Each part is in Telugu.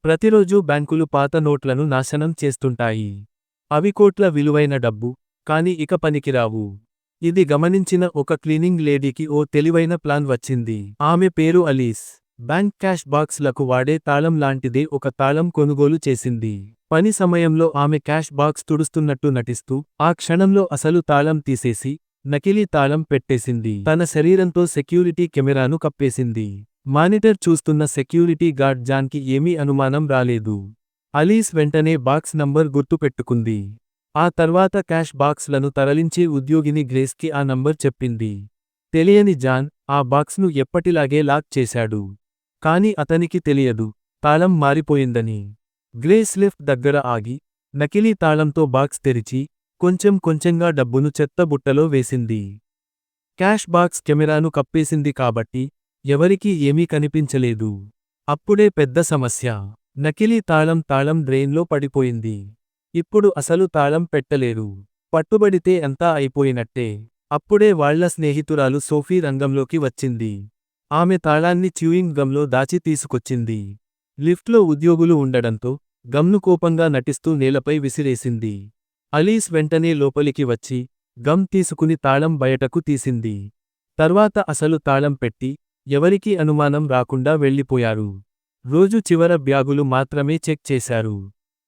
ప్రతిరోజూ బ్యాంకులు పాత నోట్లను నాశనం చేస్తుంటాయి. అవి కోట్ల విలువైన డబ్బు, కాని ఇక పనికిరావు. ఇది గమనించిన ఒక క్లీనింగ్ లేడీకి ఓ తెలివైన ప్లాన్ వచ్చింది. ఆమె పేరు అలీస్. బ్యాంక్ క్యాష్ బాక్స్లకు వాడే తాళం లాంటిదే ఒక తాళం కొనుగోలు చేసింది. పని సమయంలో ఆమె క్యాష్ బాక్స్ తుడుస్తున్నట్టు నటిస్తూ, ఆ క్షణంలో అసలు తాళం తీసేసి, నకిలీ తాళం పెట్టేసింది. తన శరీరంతో సెక్యూరిటీ కెమెరాను కప్పేసింది. మానిటర్ చూస్తున్న సెక్యూరిటీ గార్డ్ జాన్కి ఏమీ అనుమానం రాలేదు. అలీస్ వెంటనే బాక్స్ నంబర్ గుర్తుపెట్టుకుంది. ఆ తర్వాత క్యాష్ బాక్స్లను తరలించే ఉద్యోగిని గ్రేస్కి ఆ నంబర్ చెప్పింది. తెలియని జాన్, ఆ బాక్స్ను ఎప్పటిలాగే లాక్ చేశాడు. కాని అతనికి తెలియదు, తాళం మారిపోయిందని. గ్రేస్ లిఫ్ట్ దగ్గర ఆగి, నకిలీ తాళంతో బాక్స్ తెరిచి, కొంచెం కొంచెంగా డబ్బును చెత్త బుట్టలో వేసింది. క్యాష్ బాక్స్ కెమెరాను కప్పేసింది కాబట్టి ఎవరికీ ఏమీ కనిపించలేదు. అప్పుడే పెద్ద సమస్య. నకిలీ తాళం డ్రైన్లో పడిపోయింది. ఇప్పుడు అసలు తాళం పెట్టలేరు. పట్టుబడితే అంతా అయిపోయినట్టే. అప్పుడే వాళ్ల స్నేహితురాలు సోఫీ రంగంలోకి వచ్చింది. ఆమె తాళాన్ని చ్యూయింగ్ గమ్లో దాచి తీసుకొచ్చింది. లిఫ్ట్లో ఉద్యోగులు ఉండడంతో, గమ్ను కోపంగా నటిస్తూ నేలపై విసిరేసింది. అలీస్ వెంటనే లోపలికి వచ్చి, గమ్ తీసుకుని తాళం బయటకు తీసింది. తర్వాత అసలు తాళం పెట్టి, ఎవరికీ అనుమానం రాకుండా వెళ్ళిపోయారు. రోజు చివర బ్యాగులు మాత్రమే చెక్ చేశారు.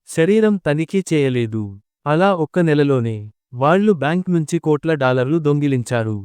శరీరం తనిఖీ చేయలేదు. అలా ఒక్క నెలలోనే వాళ్లు బ్యాంక్ నుంచి కోట్ల డాలర్లు దొంగిలించారు.